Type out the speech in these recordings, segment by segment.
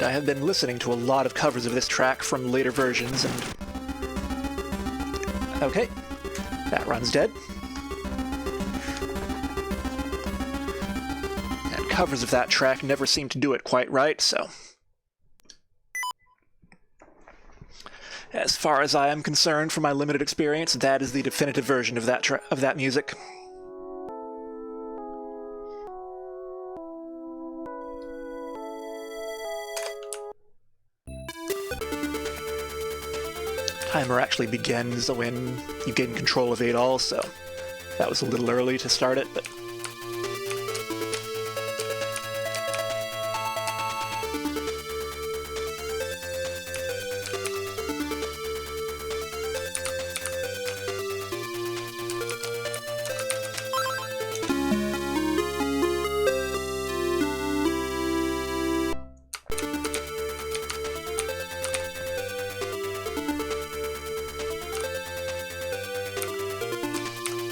and I have been listening to a lot of covers of this track from later versions, and... Okay, that run's dead. And covers of that track never seem to do it quite right, so... As far as I am concerned, from my limited experience, that is the definitive version of that music. Timer actually begins when you gain control of 8 all, so that was a little early to start it, but...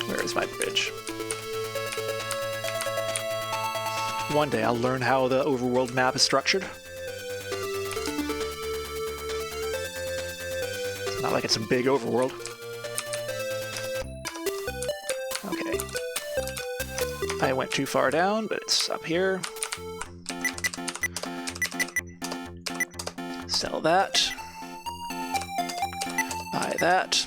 Where's my bridge? One day I'll learn how the overworld map is structured. It's not like it's a big overworld. Okay. I went too far down, but it's up here. Sell that. Buy that.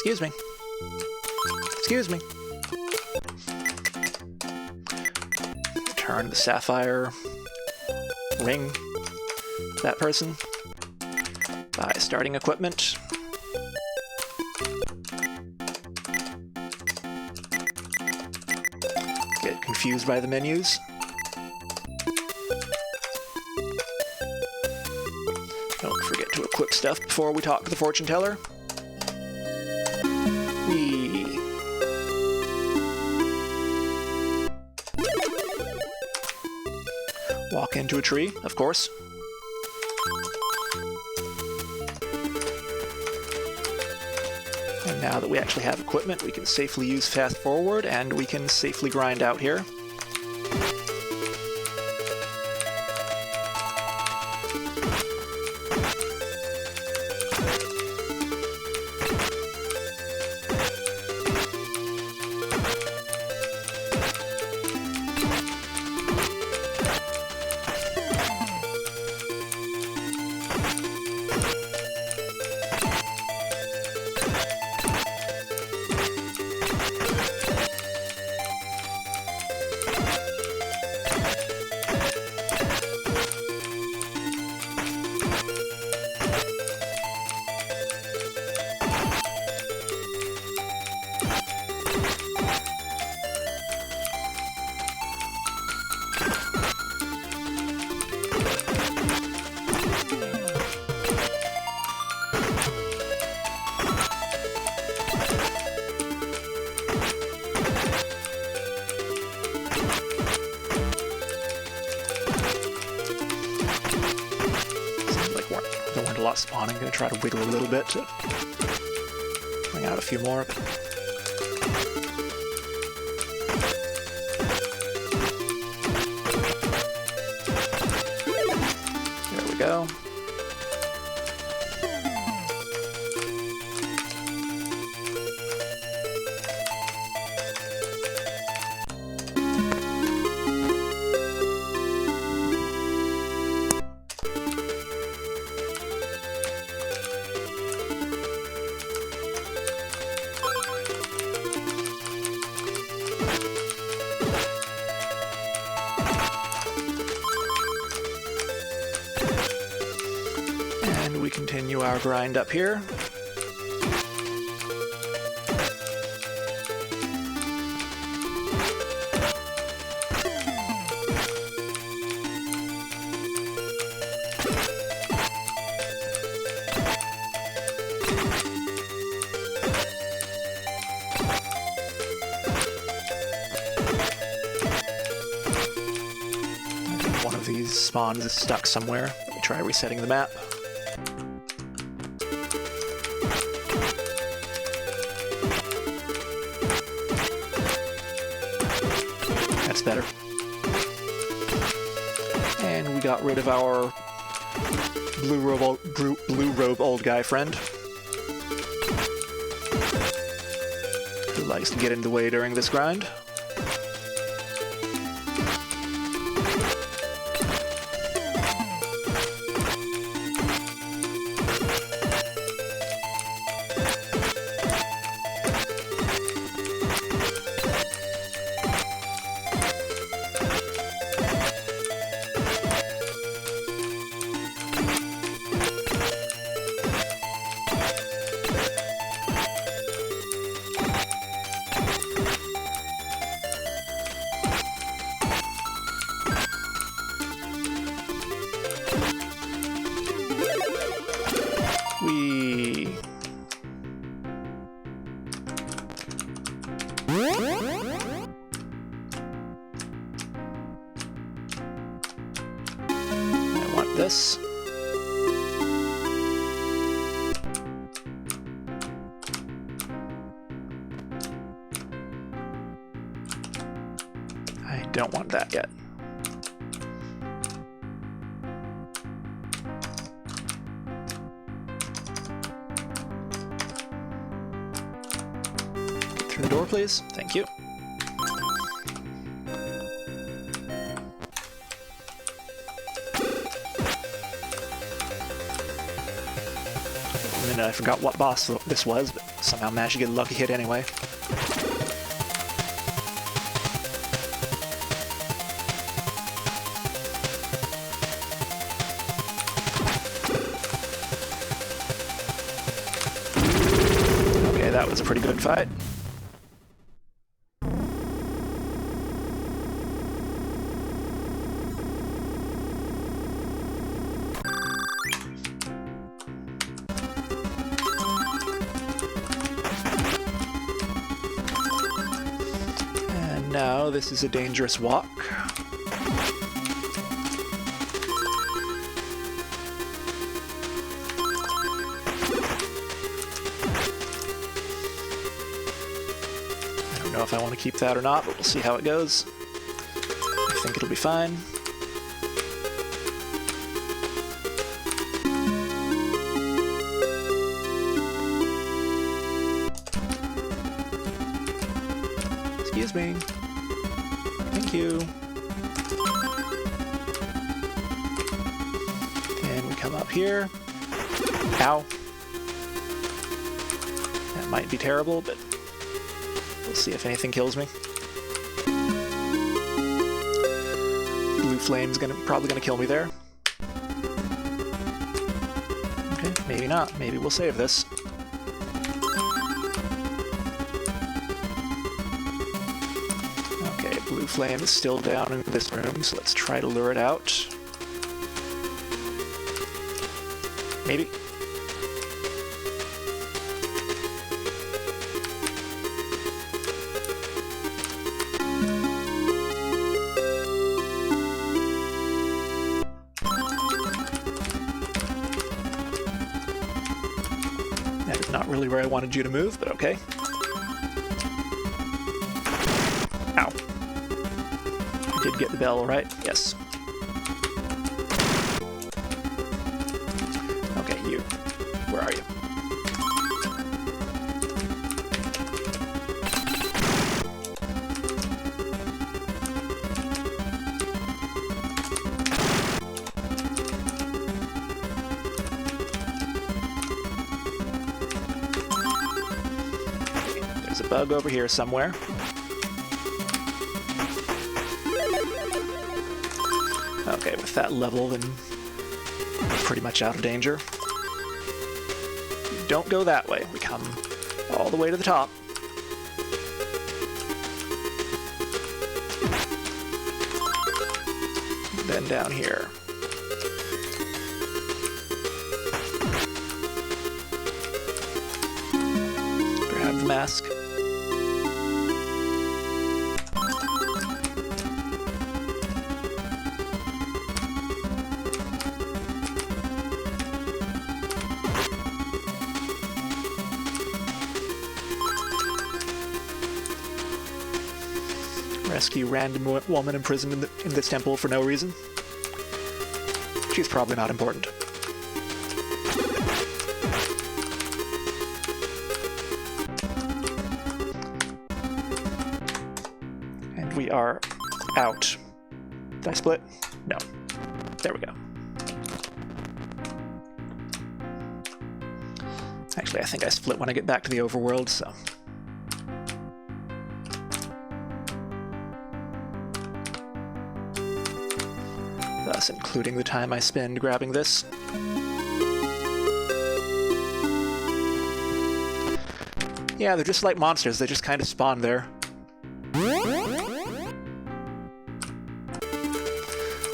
Excuse me. Excuse me. Return the sapphire ring. That person. Buy starting equipment. Get confused by the menus. Don't forget to equip stuff before we talk to the fortune teller. Walk into a tree, of course. And now that we actually have equipment, we can safely use fast forward, and we can safely grind out here. Spawning. I'm going to try to wiggle a little bit to bring out a few more. There we go. Continue our grind up here. I think one of these spawns is stuck somewhere. Let me try resetting the map. That's better. And we got rid of our blue robe old guy friend, who likes to get in the way during this grind. I want this. I don't want that yet. Get through the door, please. Thank you. And I forgot what boss this was, but somehow managed to get a lucky hit anyway. Okay, that was a pretty good fight. Now, this is a dangerous walk. I don't know if I want to keep that or not, but we'll see how it goes. I think it'll be fine. Excuse me. Thank you. And we come up here. Ow. That might be terrible, but we'll see if anything kills me. Blue flame's probably gonna kill me there. Okay, maybe not. Maybe we'll save this. Blue flame is still down in this room, so let's try to lure it out. Maybe. That is not really where I wanted you to move, but okay. Ow. Did get the bell right? Yes. Okay, you. Where are you? Okay, there's a bug over here somewhere. Okay, with that level, then we're pretty much out of danger. Don't go that way. We come all the way to the top. Then down here. Grab the mask. Rescue random woman imprisoned in this temple for no reason. She's probably not important. And we are out. Did I split? No. There we go. Actually, I think I split when I get back to the overworld, so... Thus, including the time I spend grabbing this. Yeah, they're just like monsters, they just kind of spawn there.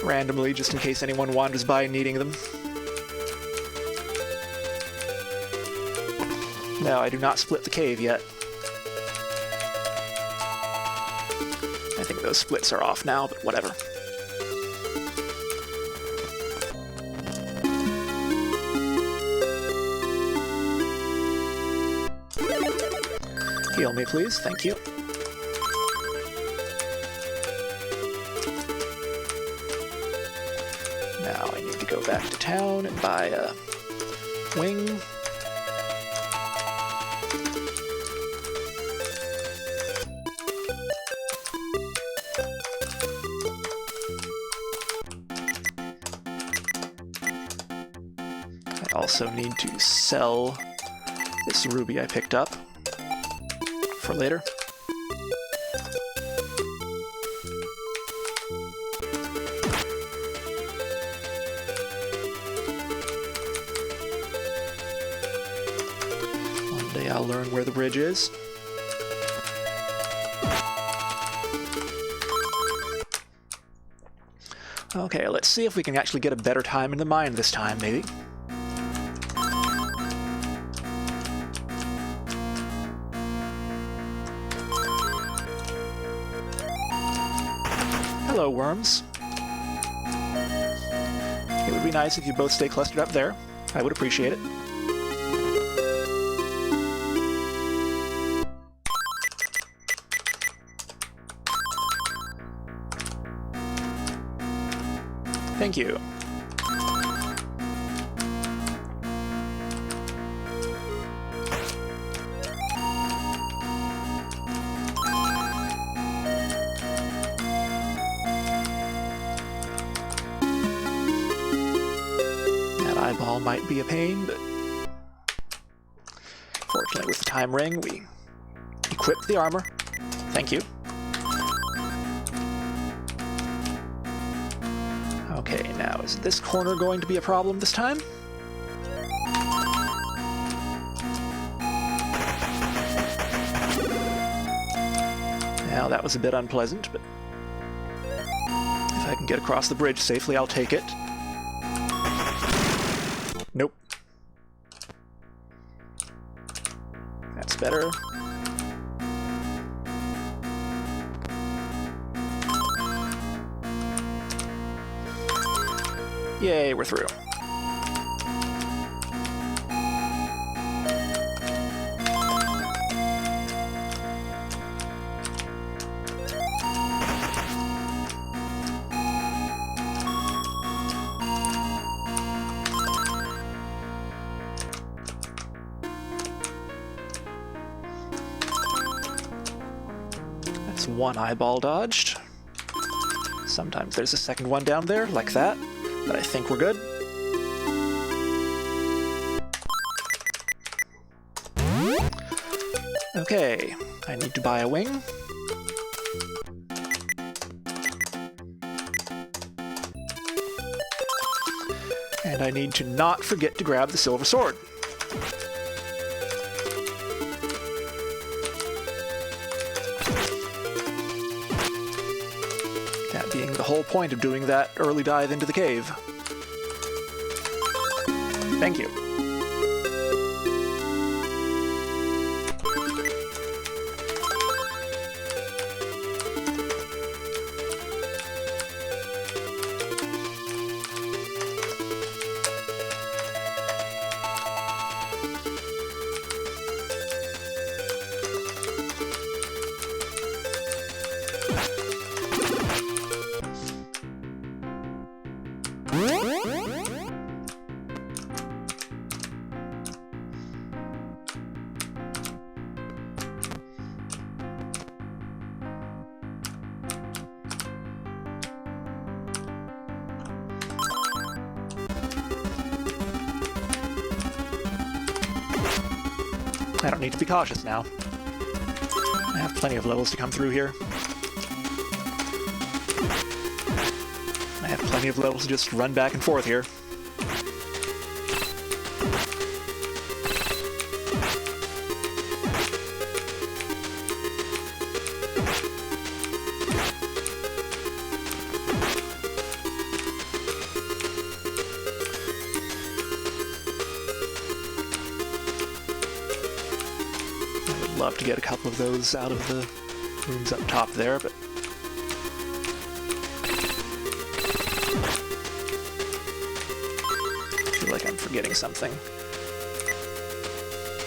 Randomly, just in case anyone wanders by needing them. No, I do not split the cave yet. I think those splits are off now, but whatever. Heal me, please. Thank you. Now I need to go back to town and buy a wing. I also need to sell this ruby I picked up for later. One day I'll learn where the bridge is. Okay, let's see if we can actually get a better time in the mine this time, maybe. Hello, worms. It would be nice if you both stay clustered up there. I would appreciate it. Thank you. Eyeball might be a pain, but fortunately with the time ring, we equipped the armor. Thank you. Okay, now is this corner going to be a problem this time? Now that was a bit unpleasant, but if I can get across the bridge safely, I'll take it. Nope. That's better. Yay, we're through. One eyeball dodged. Sometimes there's a second one down there, like that, but I think we're good. Okay, I need to buy a wing. And I need to not forget to grab the silver sword. Being the whole point of doing that early dive into the cave. Thank you. I don't need to be cautious now. I have plenty of levels to come through here. I have plenty of levels to just run back and forth here. Love to get a couple of those out of the rooms up top there, but I feel like I'm forgetting something.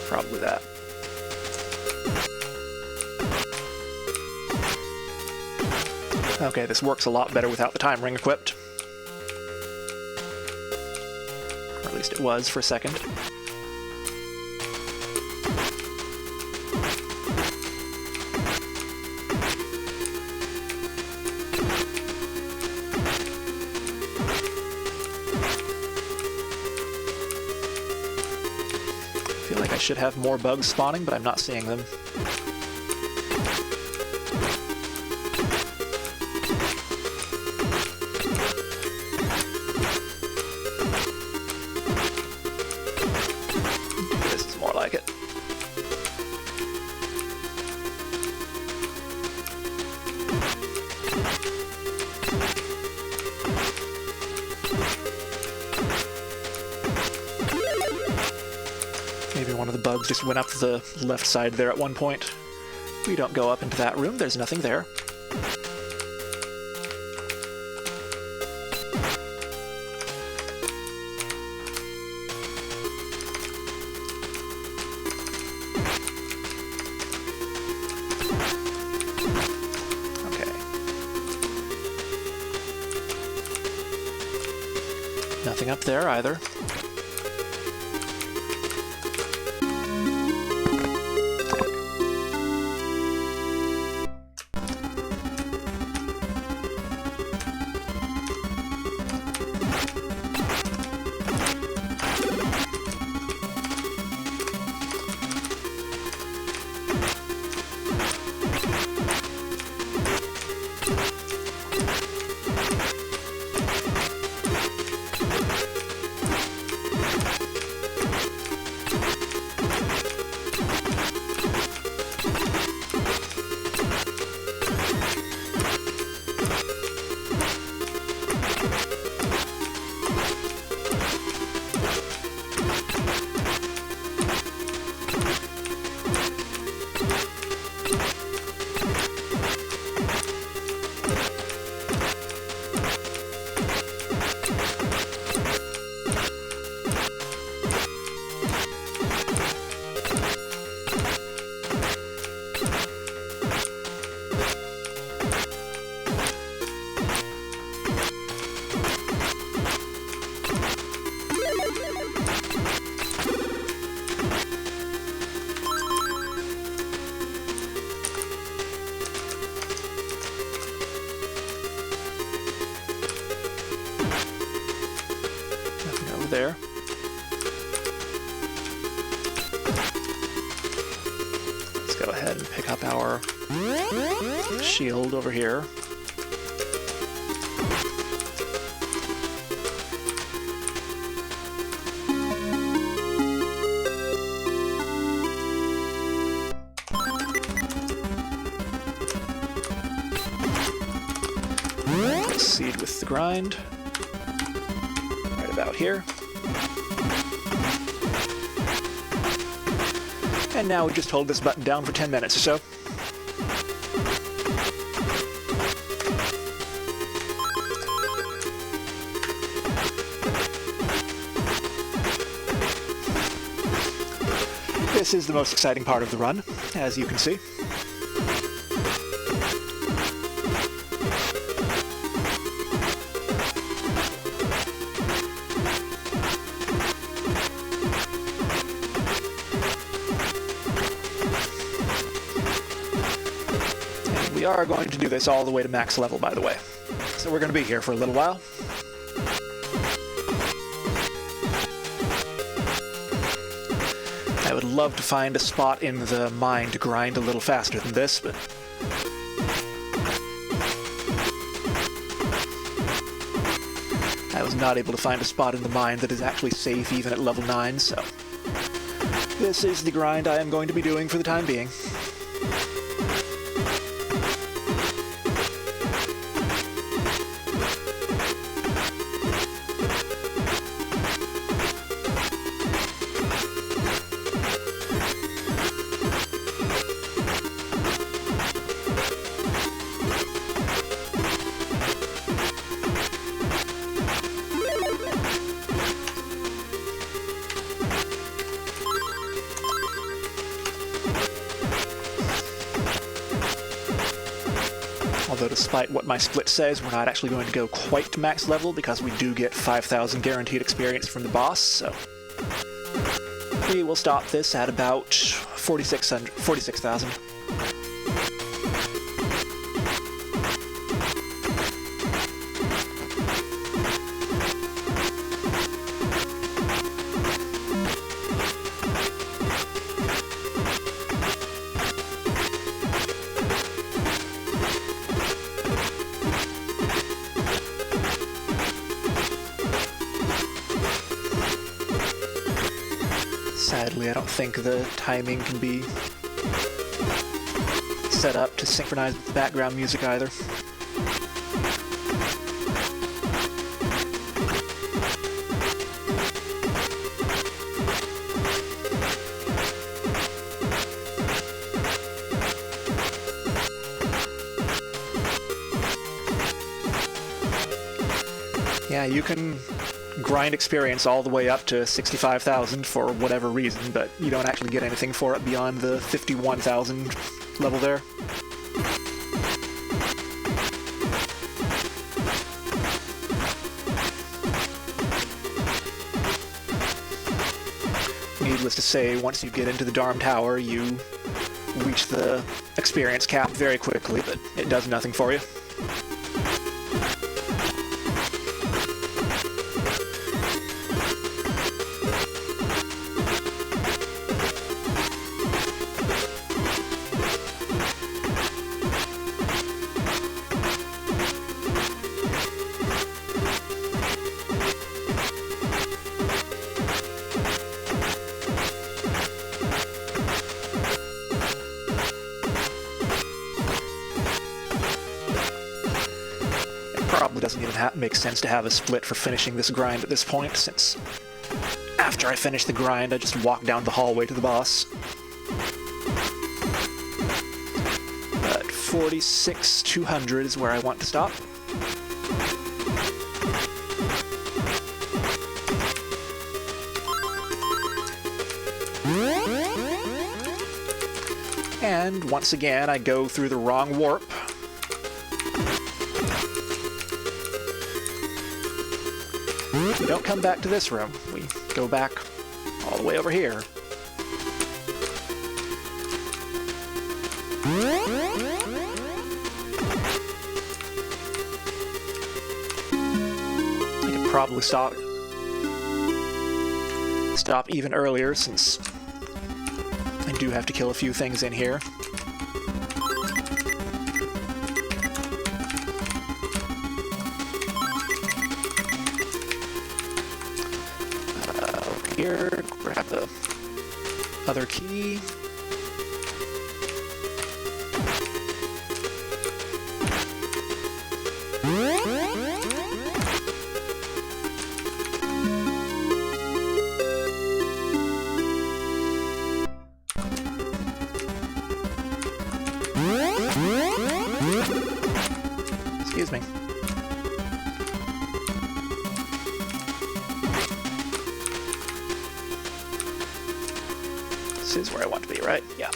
Probably that. Okay, this works a lot better without the time ring equipped. Or at least it was for a second. I should have more bugs spawning, but I'm not seeing them. This is more like it. Maybe one of the bugs just went up the left side there at one point. We don't go up into that room, there's nothing there. Okay. Nothing up there either. There. Let's go ahead and pick up our shield over here. Proceed with the grind. Right about here. And now we just hold this button down for 10 minutes or so. This is the most exciting part of the run, as you can see. We are going to do this all the way to max level, by the way. So we're going to be here for a little while. I would love to find a spot in the mine to grind a little faster than this, but I was not able to find a spot in the mine that is actually safe even at level 9, so this is the grind I am going to be doing for the time being. Although despite what my split says, we're not actually going to go quite to max level because we do get 5,000 guaranteed experience from the boss, so we will stop this at about 46,000. Sadly, I don't think the timing can be set up to synchronize with the background music either. Yeah, you can grind experience all the way up to 65,000 for whatever reason, but you don't actually get anything for it beyond the 51,000 level there. Needless to say, once you get into the Darm Tower, you reach the experience cap very quickly, but it does nothing for you. Probably doesn't even make sense to have a split for finishing this grind at this point, since after I finish the grind, I just walk down the hallway to the boss. But 46,200 is where I want to stop. And once again, I go through the wrong warp. We don't come back to this room. We go back all the way over here. I could probably stop even earlier, since I do have to kill a few things in here. Here, grab the other key. Excuse me. This is where I want to be, right? Yeah.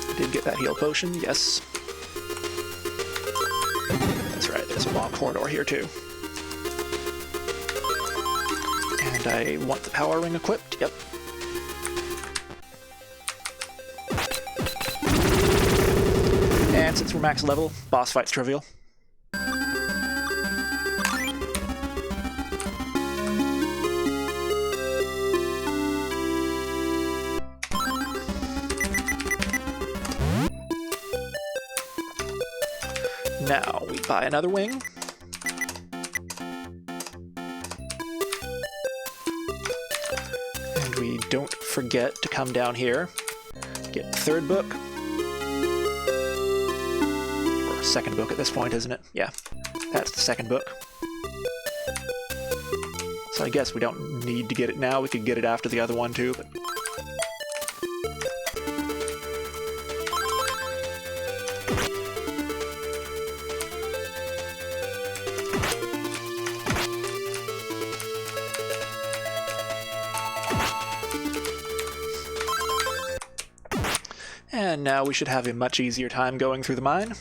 I did get that heal potion, yes. That's right, there's a long corridor here too. And I want the power ring equipped, yep. And since we're max level, boss fight's trivial. Now we buy another wing. And we don't forget to come down here, get the third book. Or second book at this point, isn't it? Yeah, that's the second book. So I guess we don't need to get it now, we could get it after the other one too, but... And now we should have a much easier time going through the mine.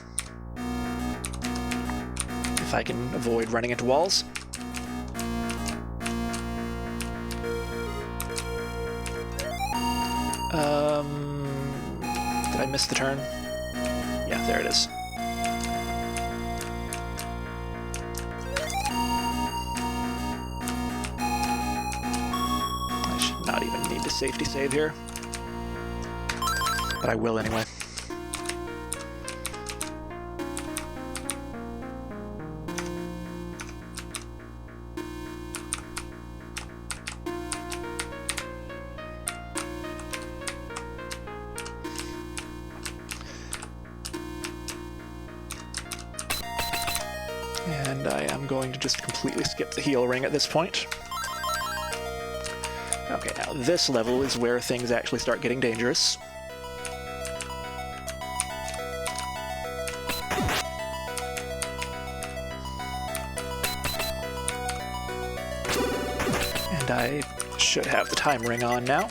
If I can avoid running into walls. Did I miss the turn? Yeah, there it is. I should not even need to safety save here. But I will anyway. And I am going to just completely skip the heal ring at this point. Okay, now this level is where things actually start getting dangerous. I should have the time ring on now.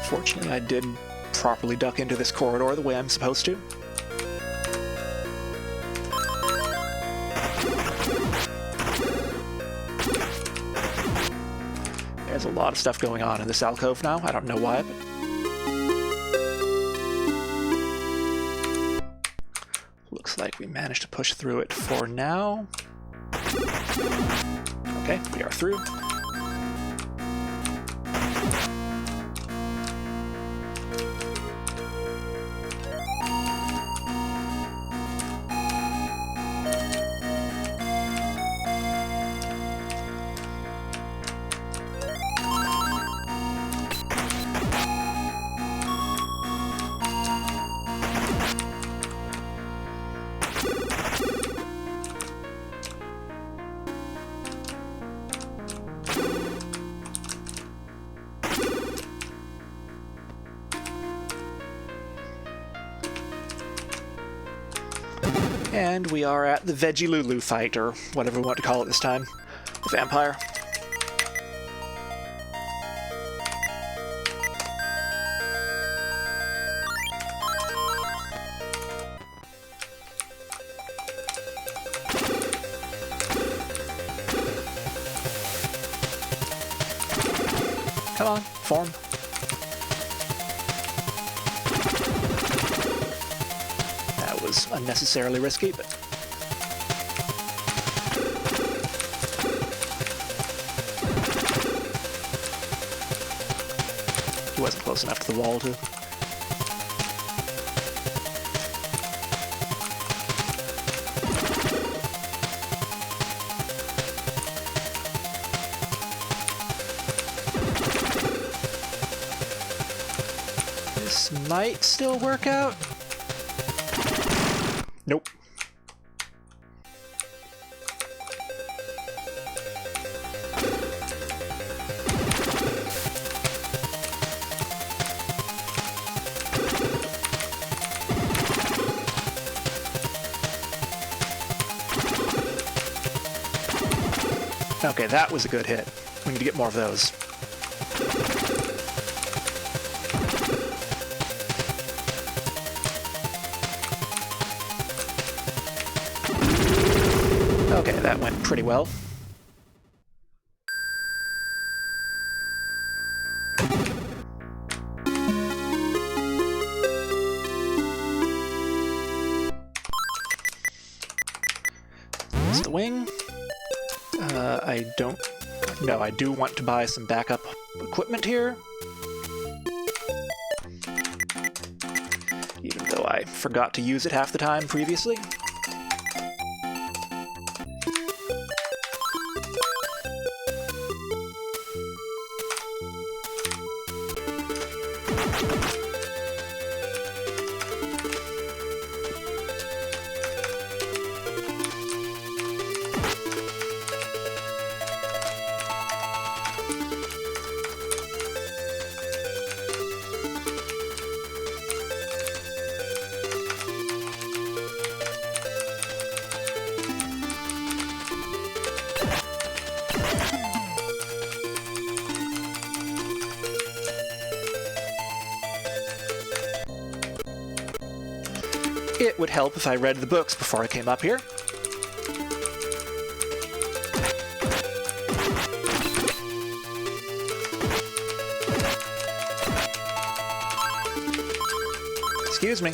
Fortunately, I did properly duck into this corridor the way I'm supposed to. There's a lot of stuff going on in this alcove now. I don't know why, but... Looks like we managed to push through it for now. Okay, we are through. And we are at the Veggie Lulu fight, or whatever we want to call it this time. The vampire. Come on, form. Unnecessarily risky, but he wasn't close enough to the wall to. This might still work out. Nope. Okay, that was a good hit. We need to get more of those. Okay, that went pretty well. That's the wing. I don't... No, I do want to buy some backup equipment here. Even though I forgot to use it half the time previously. It would help if I read the books before I came up here. Excuse me.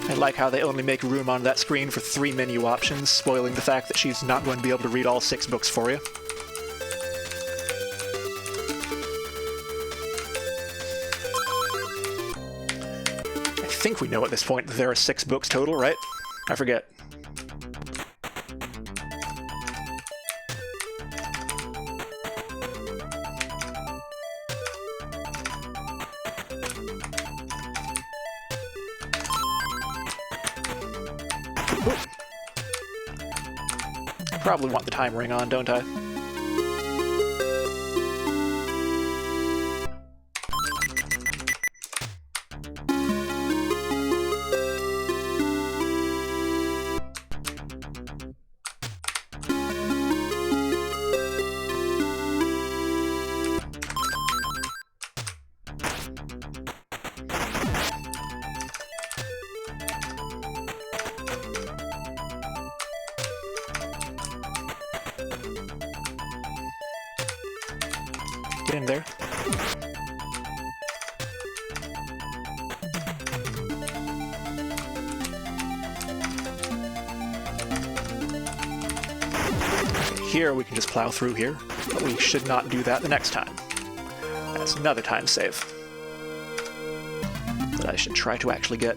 I like how they only make room on that screen for 3 menu options, spoiling the fact that she's not going to be able to read all 6 books for you. I think we know at this point that there are 6 books total, right? I forget. Probably want the time ring on, don't I? Get in there. Here we can just plow through here, but we should not do that the next time. That's another time save that I should try to actually get.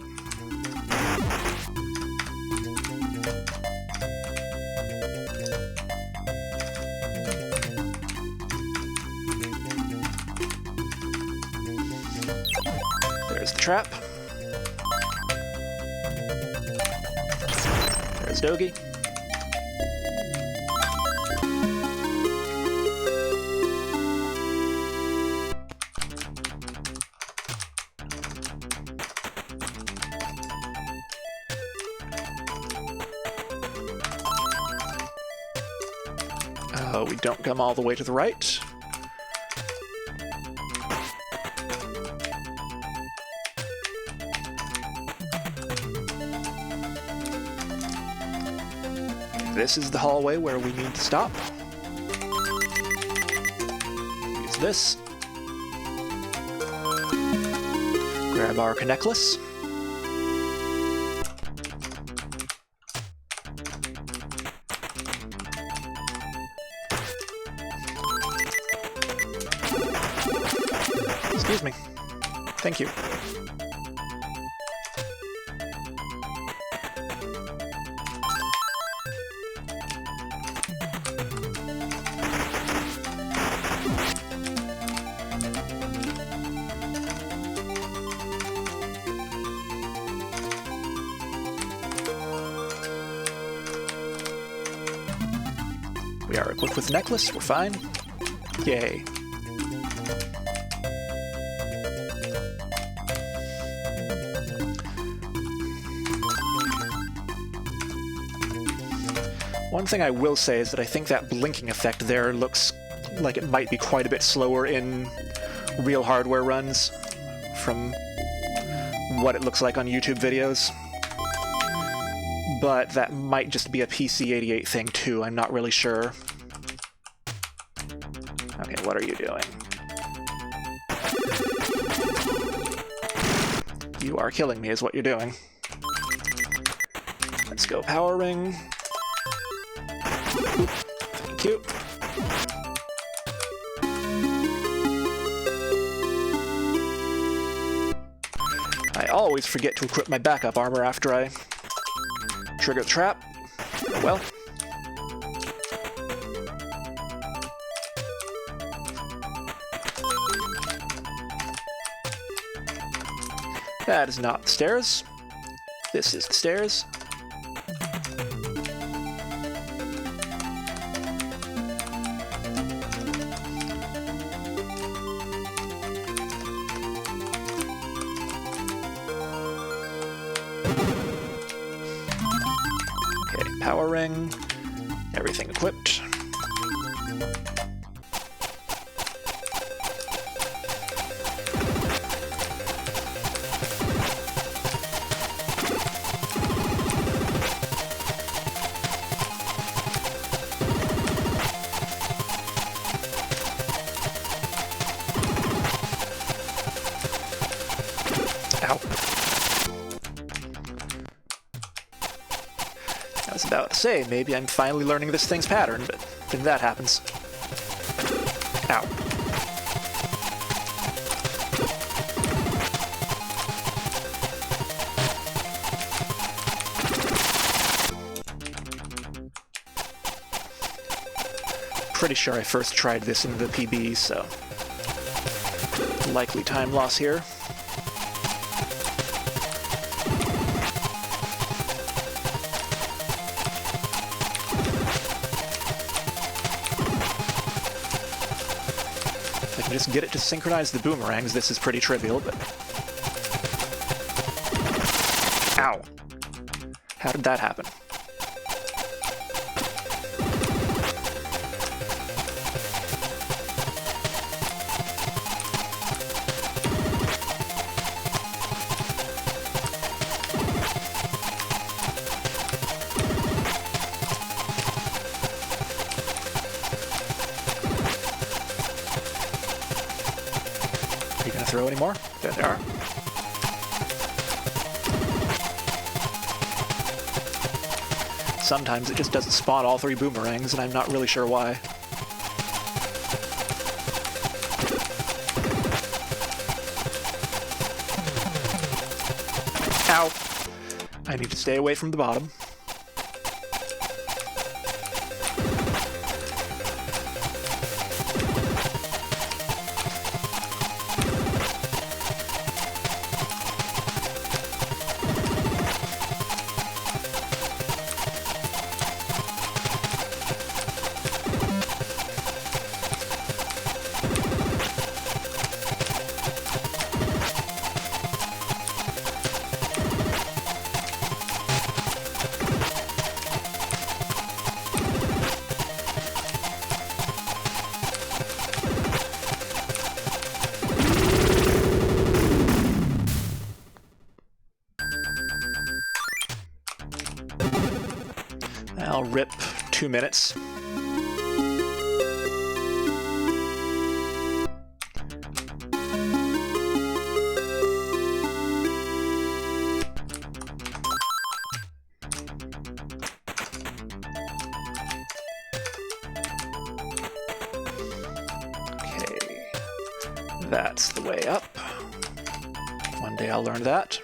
There's the trap. There's Dogi. We don't come all the way to the right. This is the hallway where we need to stop. Use this. Grab our necklace. Excuse me. Thank you. We are equipped with the necklace, we're fine. Yay. One thing I will say is that I think that blinking effect there looks like it might be quite a bit slower in real hardware runs from what it looks like on YouTube videos. But that might just be a PC-88 thing too, I'm not really sure. Okay, what are you doing? You are killing me is what you're doing. Let's go power ring. Oop, thank you. I always forget to equip my backup armor after I trigger the trap. Oh well. That is not the stairs. This is the stairs. Okay, power ring. Everything equipped. I was about to say, maybe I'm finally learning this thing's pattern, but then that happens. Ow. Pretty sure I first tried this in the PB, so likely time loss here. If I can just get it to synchronize the boomerangs, this is pretty trivial, but... Ow! How did that happen? Are you gonna throw any more? There they are. Sometimes it just doesn't spawn all three boomerangs, and I'm not really sure why. Ow! I need to stay away from the bottom. I'll rip 2 minutes. Okay, that's the way up. One day I'll learn that.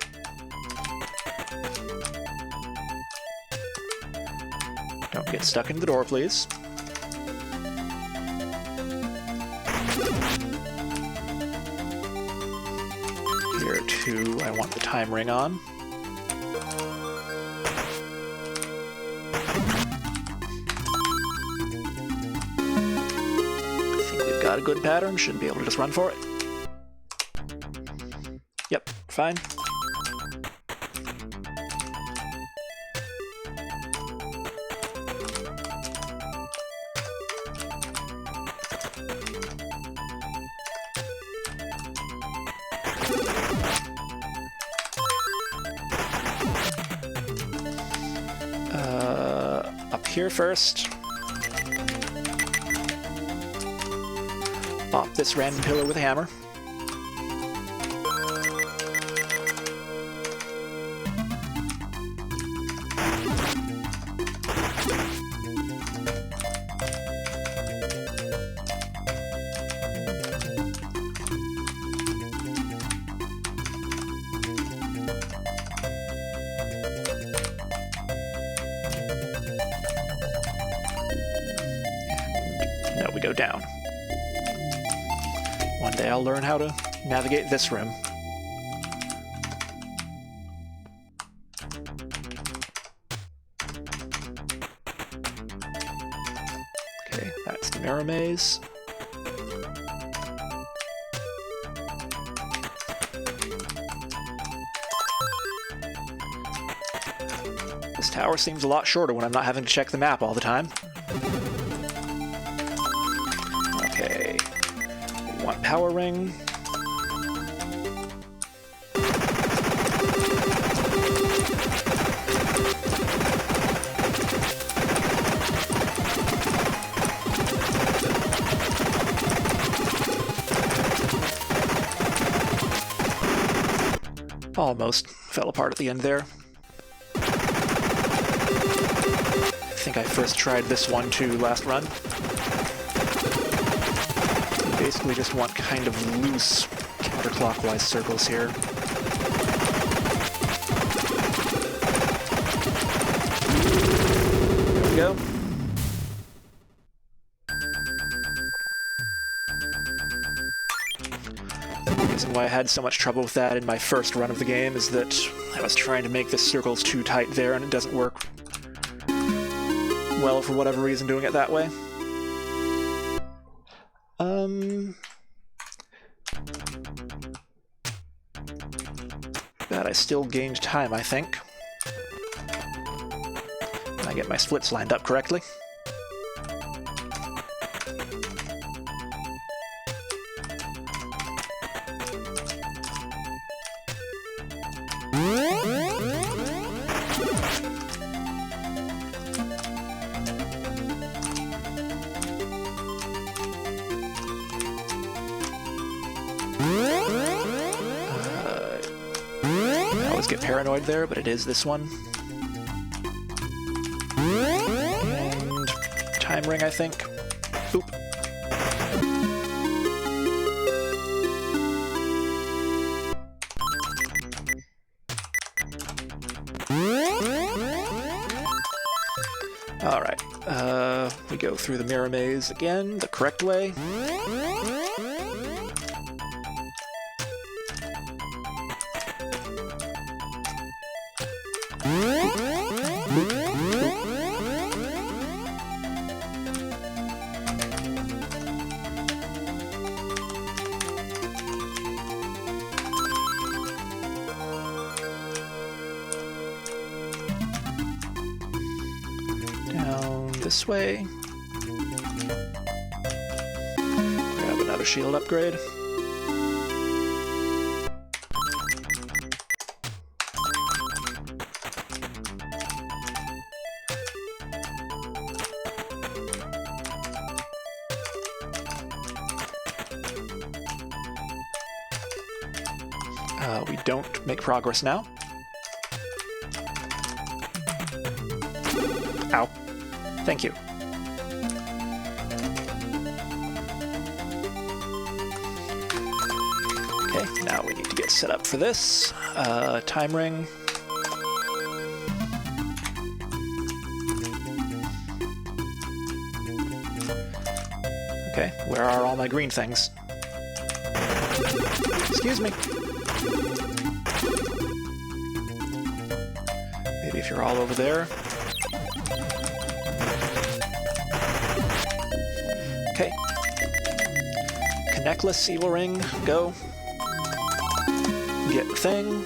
Don't get stuck in the door, please. Here too, I want the time ring on. I think we've got a good pattern, should be able to just run for it. Yep, fine. here first. Pop this random pillar with a hammer. No, we go down. One day I'll learn how to navigate this room. Okay, that's the mirror maze. This tower seems a lot shorter when I'm not having to check the map all the time. Okay, one power ring. Almost fell apart at the end there. I think I first tried this one too last run. You basically just want kind of loose counterclockwise circles here. There we go. The reason why I had so much trouble with that in my first run of the game is that I was trying to make the circles too tight there and it doesn't work well for whatever reason doing it that way. But I still gained time, I think. I get my splits lined up correctly. I always get paranoid there, but it is this one. And time ring, I think. Oop. Alright, we go through the mirror maze again, the correct way. Down this way. Grab another shield upgrade. We don't make progress now. Ow. Thank you. Okay, now we need to get set up for this. Time ring. Okay, where are all my green things? Excuse me. Maybe if you're all over there. Okay. Connectless seal ring, go. Get the thing.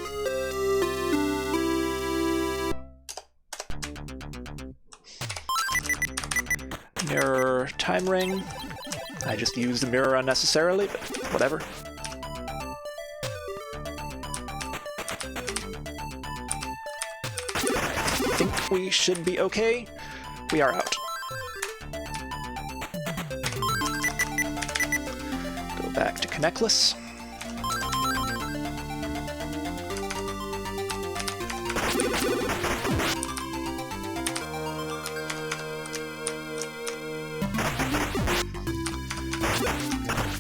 Mirror time ring. I just used the mirror unnecessarily, but whatever. I think we should be okay. we are out. Go back to connectless.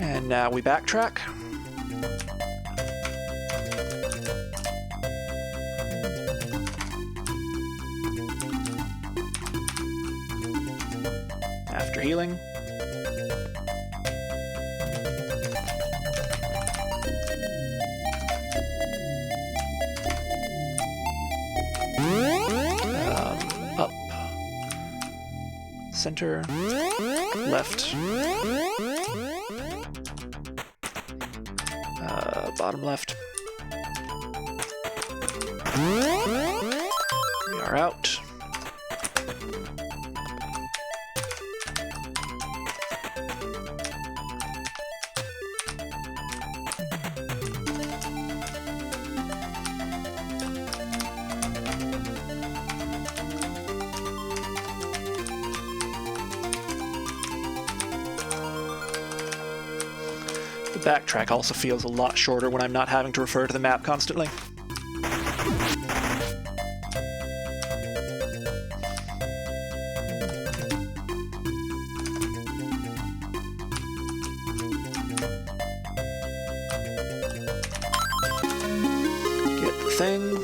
And now we backtrack. After healing. Up. Center. Left. Bottom left. We are out. The backtrack also feels a lot shorter when I'm not having to refer to the map constantly. Get the thing.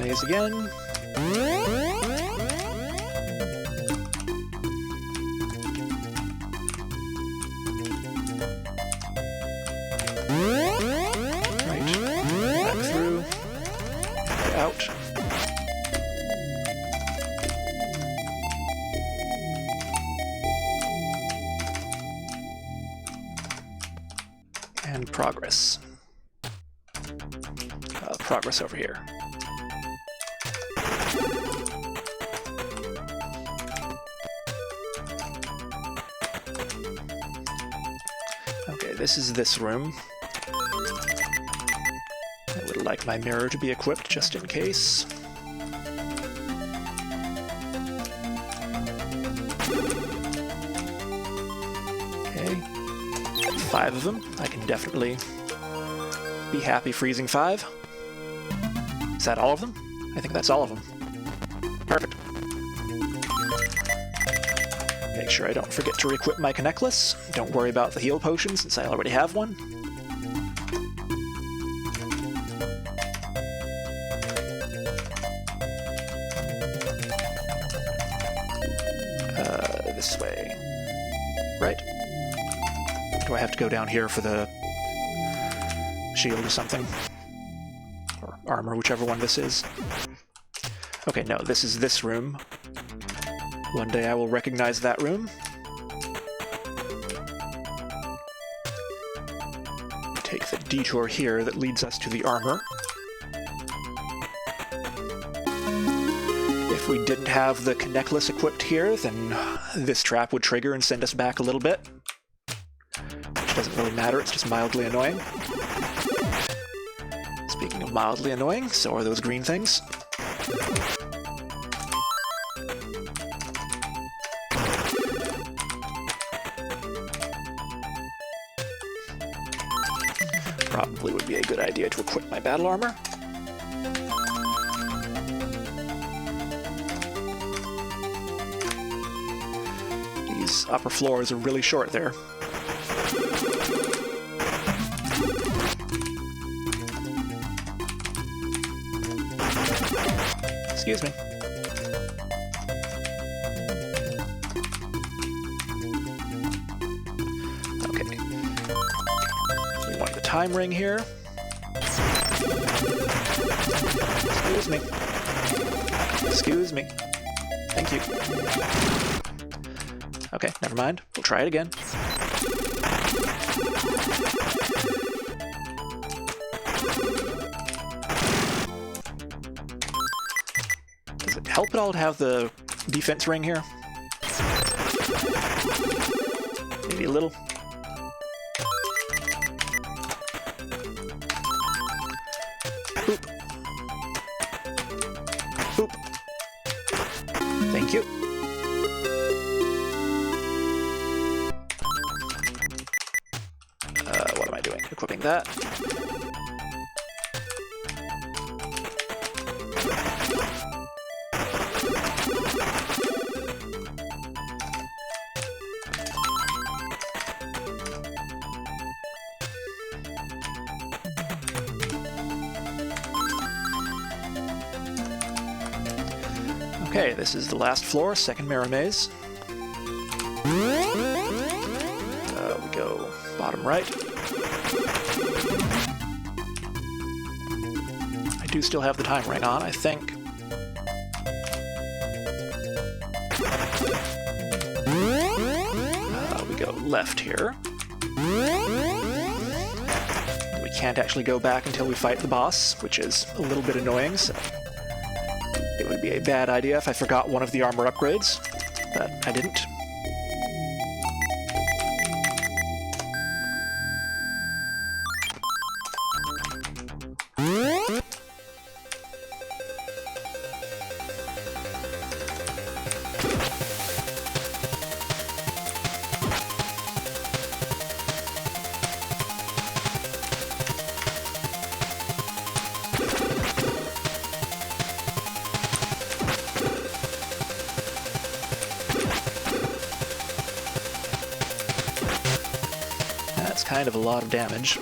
Maze again. Right. Back through. Right out. And progress. Progress over here. Okay, this is this room. I would like my mirror to be equipped just in case. Okay, 5 of them. I can definitely be happy freezing 5. Is that all of them? I think that's all of them. Perfect. Make sure I don't forget to re-equip my connectless. Don't worry about the heal potion since I already have one. This way. Right. Do I have to go down here for the shield or something? Or armor, whichever one this is. Okay, no, this is this room. One day I will recognize that room. Take the detour here that leads us to the armor. If we didn't have the connectless equipped here, then this trap would trigger and send us back a little bit. Which doesn't really matter, it's just mildly annoying. Speaking of mildly annoying, so are those green things. Probably would be a good idea to equip my battle armor. These upper floors are really short there. Excuse me. time ring here. Excuse me. Excuse me. Thank you. Okay, never mind. We'll try it again. Does it help at all to have the defense ring here? Maybe a little. Boop. Boop. Thank you. What am I doing? Equipping that. Okay, this is the last floor, second mirror maze. We go bottom right. I do still have the time ring on, I think. We go left here. We can't actually go back until we fight the boss, which is a little bit annoying, so it would be a bad idea if I forgot one of the armor upgrades, but I didn't. That's kind of a lot of damage.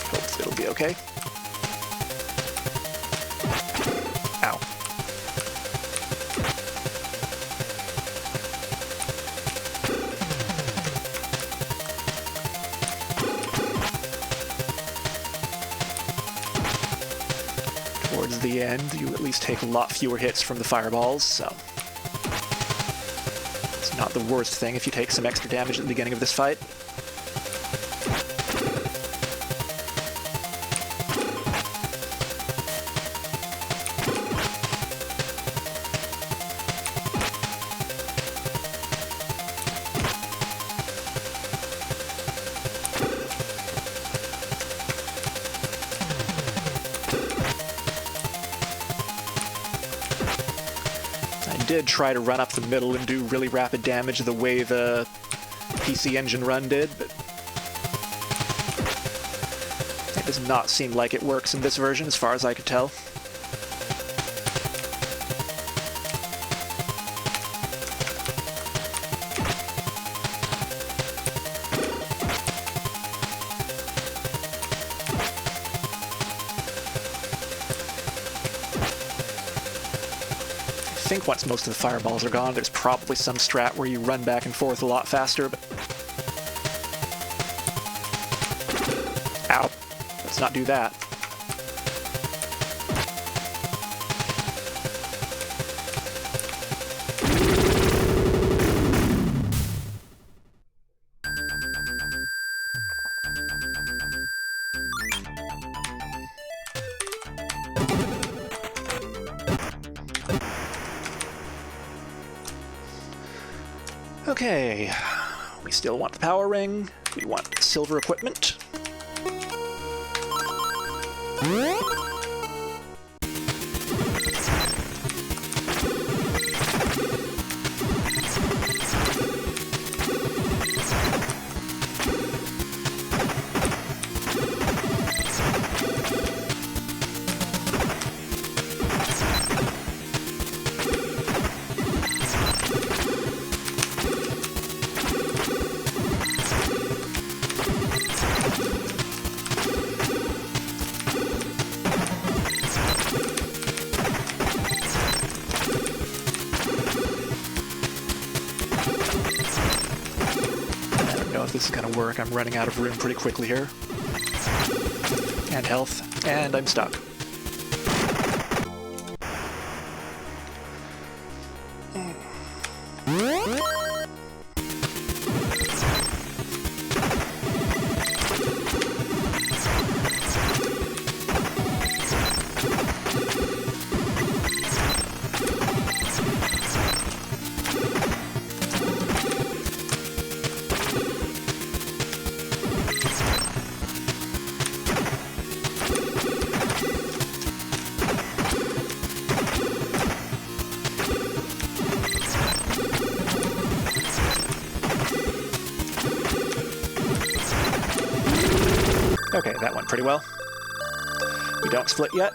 Hope it'll be okay. Ow. Towards the end, you at least take a lot fewer hits from the fireballs, so not the worst thing if you take some extra damage at the beginning of this fight. I did try to run up the middle and do really rapid damage the way the PC Engine run did, but it does not seem like it works in this version as far as I could tell. I think once most of the fireballs are gone, there's probably some strat where you run back and forth a lot faster, but... Ow. Let's not do that. Okay, we still want the power ring, we want silver equipment. if this is going to work. I'm running out of room pretty quickly here. And health. And I'm stuck. Okay, that went pretty well. We don't split yet,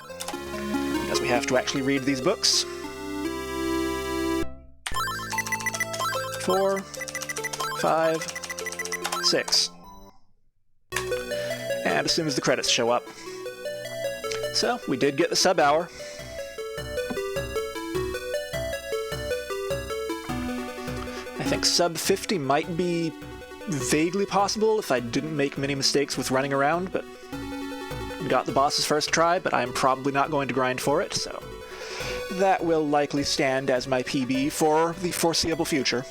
because we have to actually read these books. 4, 5, 6. And as soon as the credits show up. So, we did get the sub hour. I think sub 50 might be vaguely possible if I didn't make many mistakes with running around, but we got the boss's first try, but I'm probably not going to grind for it, so that will likely stand as my PB for the foreseeable future.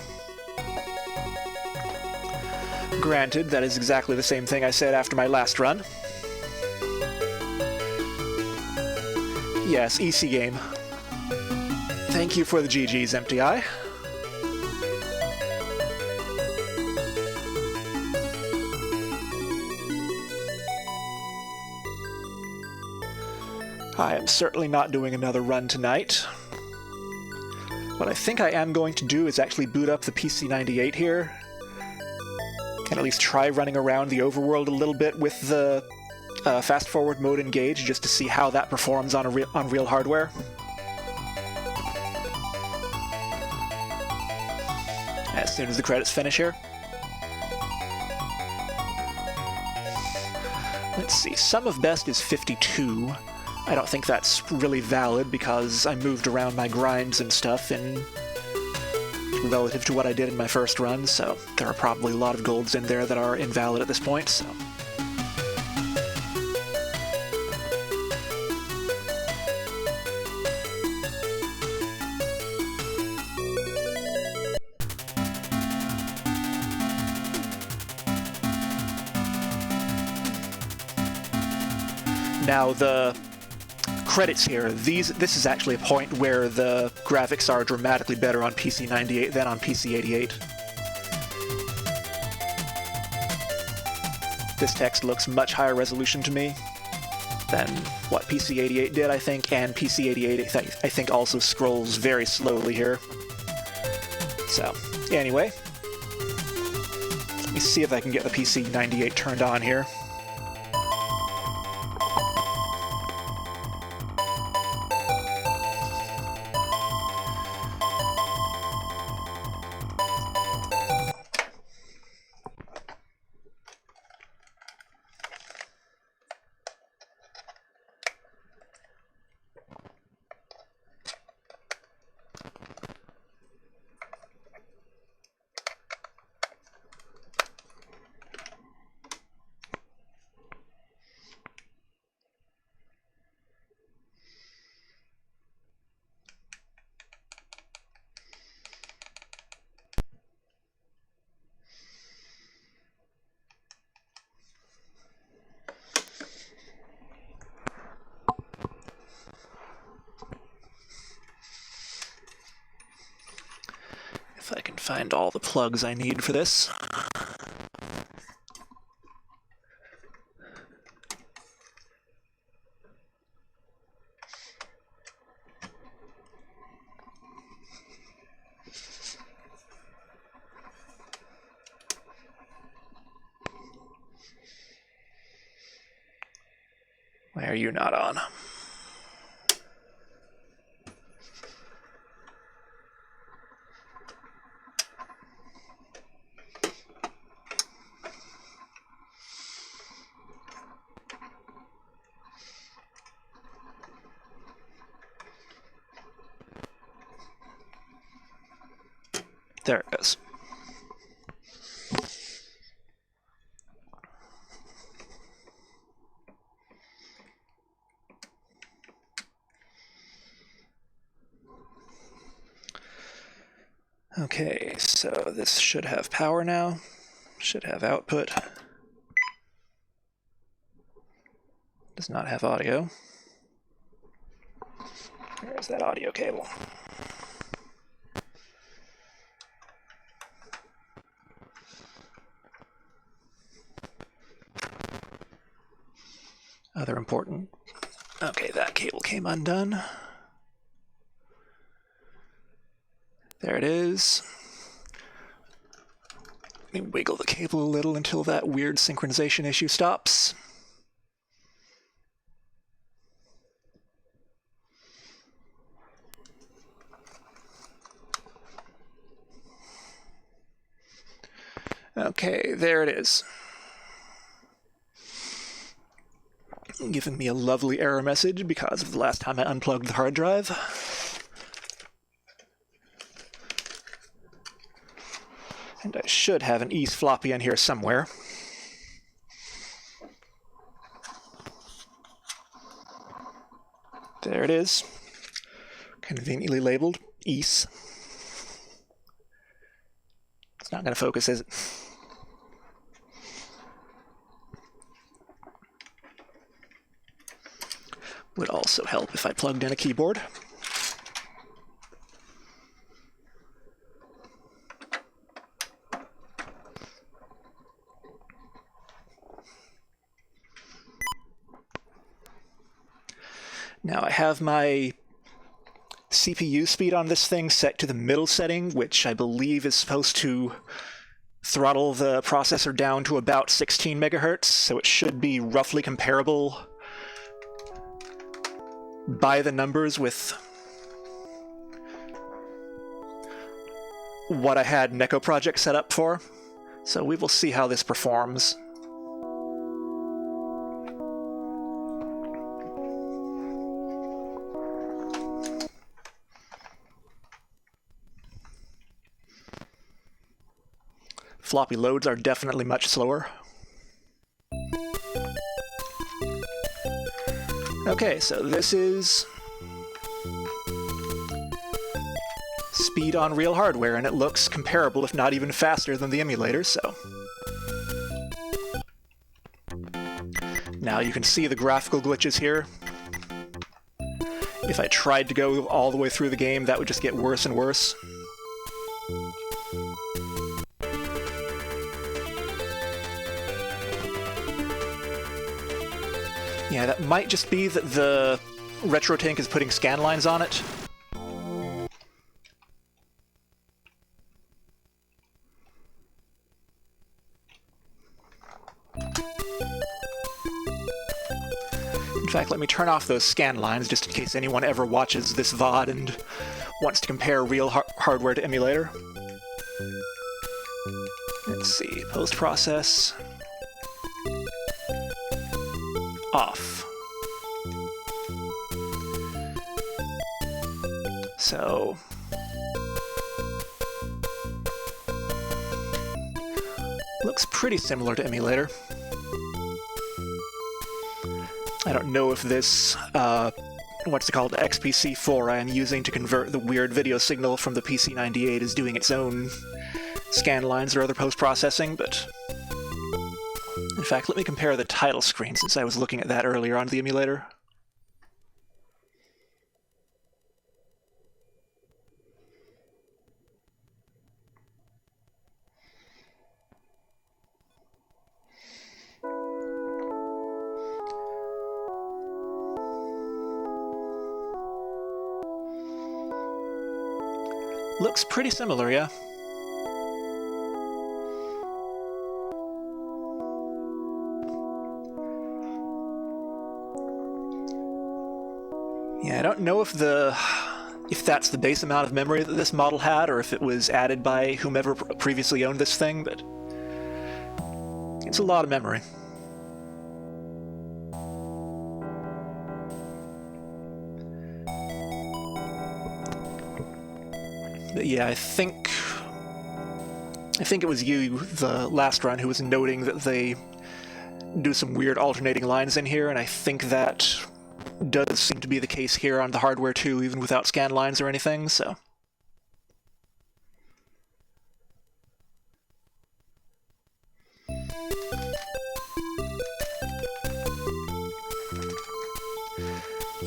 Granted, that is exactly the same thing I said after my last run. Yes, EC game. Thank you for the GG's, MTI. I am certainly not doing another run tonight. What I think I am going to do is actually boot up the PC-98 here, and at least try running around the overworld a little bit with the fast-forward mode engaged, just to see how that performs on real hardware. As soon as the credits finish here. Let's see, sum of best is 52. I don't think that's really valid because I moved around my grinds and stuff in relative to what I did in my first run, so there are probably a lot of golds in there that are invalid at this point, so. Now the credits here, this is actually a point where the graphics are dramatically better on PC-98 than on PC-88. This text looks much higher resolution to me than what PC-88 did, I think, and PC-88 I think also scrolls very slowly here. So, anyway, let me see if I can get the PC-98 turned on here. If I can find all the plugs I need for this. Why are you not on? There it goes. Okay, so this should have power now. Should have output. Does not have audio. Where's that audio cable? Other important. Okay, that cable came undone. There it is. Let me wiggle the cable a little until that weird synchronization issue stops. Okay, there it is. Giving me a lovely error message because of the last time I unplugged the hard drive. And I should have an East floppy in here somewhere. There it is. Conveniently labeled East. It's not going to focus, is it? Would also help if I plugged in a keyboard. Now I have my CPU speed on this thing set to the middle setting, which I believe is supposed to throttle the processor down to about 16 megahertz, so it should be roughly comparable by the numbers with what I had Neko Project set up for. So we will see how this performs. Floppy loads are definitely much slower. Okay, so this is speed on real hardware, and it looks comparable, if not even faster than the emulator, so. Now you can see the graphical glitches here. If I tried to go all the way through the game, that would just get worse and worse. Yeah, that might just be that the RetroTink is putting scan lines on it. In fact, let me turn off those scan lines just in case anyone ever watches this VOD and wants to compare real hardware to emulator. Let's see, post-process. Off. So looks pretty similar to emulator. I don't know if this what's it called, XPC4 I am using to convert the weird video signal from the PC-98 is doing its own scan lines or other post-processing, but in fact, let me compare the title screen since I was looking at that earlier on the emulator. Looks pretty similar, yeah. Yeah, I don't know if that's the base amount of memory that this model had, or if it was added by whomever previously owned this thing, but it's a lot of memory. But yeah, I think it was you, the last run, who was noting that they do some weird alternating lines in here, and I think that does seem to be the case here on the hardware too, even without scan lines or anything, so.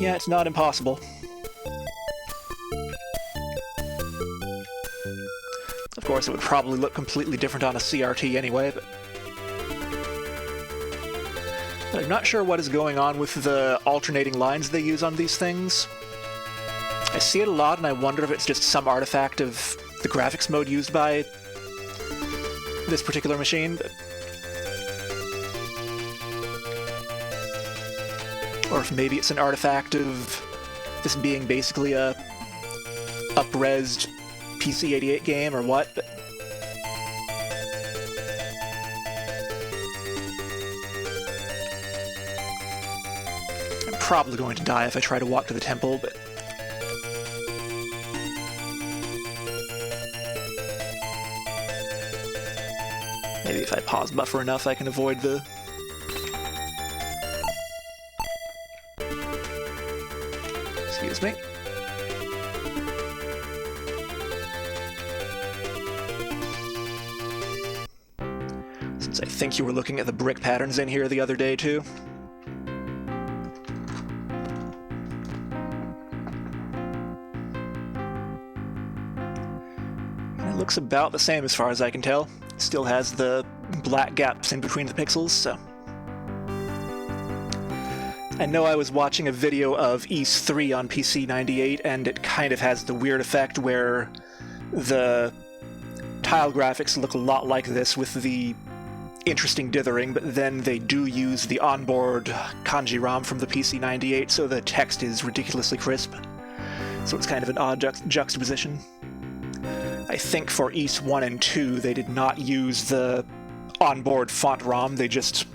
Yeah, it's not impossible. Of course, it would probably look completely different on a CRT anyway, but I'm not sure what is going on with the alternating lines they use on these things. I see it a lot, and I wonder if it's just some artifact of the graphics mode used by this particular machine. Or if maybe it's an artifact of this being basically a up-resed PC-98 game, or what. But I'm probably going to die if I try to walk to the temple, but maybe if I pause buffer enough, I can avoid the... Excuse me. Since I think you were looking at the brick patterns in here the other day, too. It looks about the same as far as I can tell. Still has the black gaps in between the pixels, so... I know I was watching a video of Ys 3 on PC-98, and it kind of has the weird effect where the tile graphics look a lot like this with the interesting dithering, but then they do use the onboard kanji ROM from the PC-98, so the text is ridiculously crisp. So it's kind of an odd juxtaposition. I think for Ys 1 and 2, they did not use the onboard font ROM, they just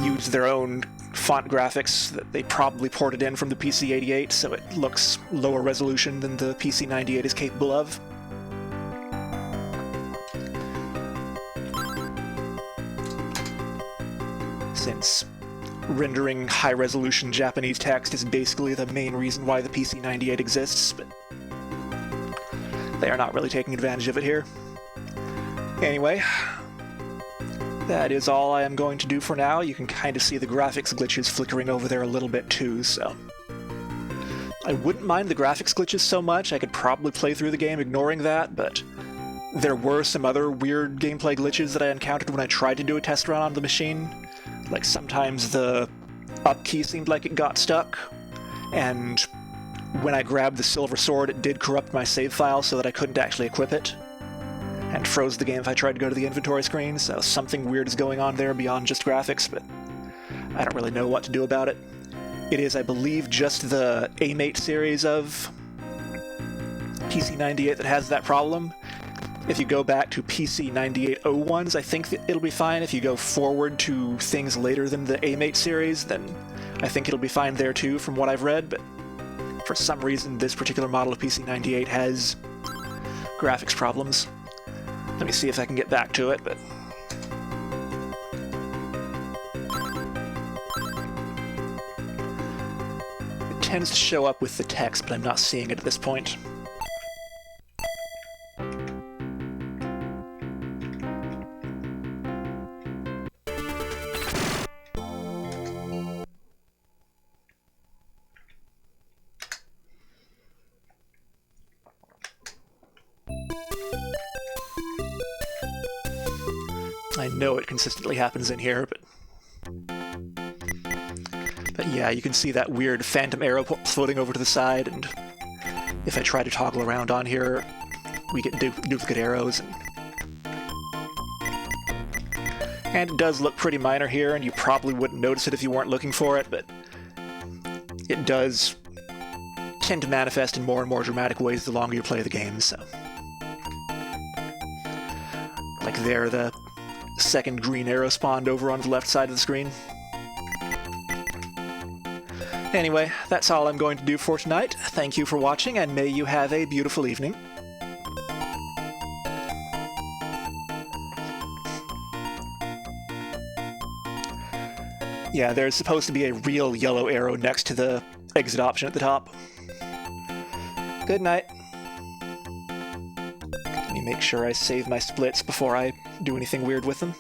used their own font graphics that they probably ported in from the PC-88, so it looks lower resolution than the PC-98 is capable of. Since rendering high-resolution Japanese text is basically the main reason why the PC-98 exists, but they are not really taking advantage of it here. Anyway, that is all I am going to do for now. You can kind of see the graphics glitches flickering over there a little bit too, so... I wouldn't mind the graphics glitches so much. I could probably play through the game ignoring that, but there were some other weird gameplay glitches that I encountered when I tried to do a test run on the machine. Like, sometimes the up key seemed like it got stuck, and when I grabbed the silver sword, it did corrupt my save file so that I couldn't actually equip it, and froze the game if I tried to go to the inventory screen, so something weird is going on there beyond just graphics, but I don't really know what to do about it. It is, I believe, just the A-Mate series of PC-98 that has that problem. If you go back to PC-9801s, I think that it'll be fine. If you go forward to things later than the A-Mate series, then I think it'll be fine there too, from what I've read, but for some reason this particular model of PC-98 has graphics problems. Let me see if I can get back to it, but... It tends to show up with the text, but I'm not seeing it at this point. I know it consistently happens in here, but yeah, you can see that weird phantom arrow floating over to the side, and if I try to toggle around on here, we get duplicate arrows. And it does look pretty minor here, and you probably wouldn't notice it if you weren't looking for it, but it does tend to manifest in more and more dramatic ways the longer you play the game, so... Like there, the second green arrow spawned over on the left side of the screen. Anyway, that's all I'm going to do for tonight. Thank you for watching, and may you have a beautiful evening. Yeah, there's supposed to be a real yellow arrow next to the exit option at the top. Good night. Let me make sure I save my splits before I do anything weird with them.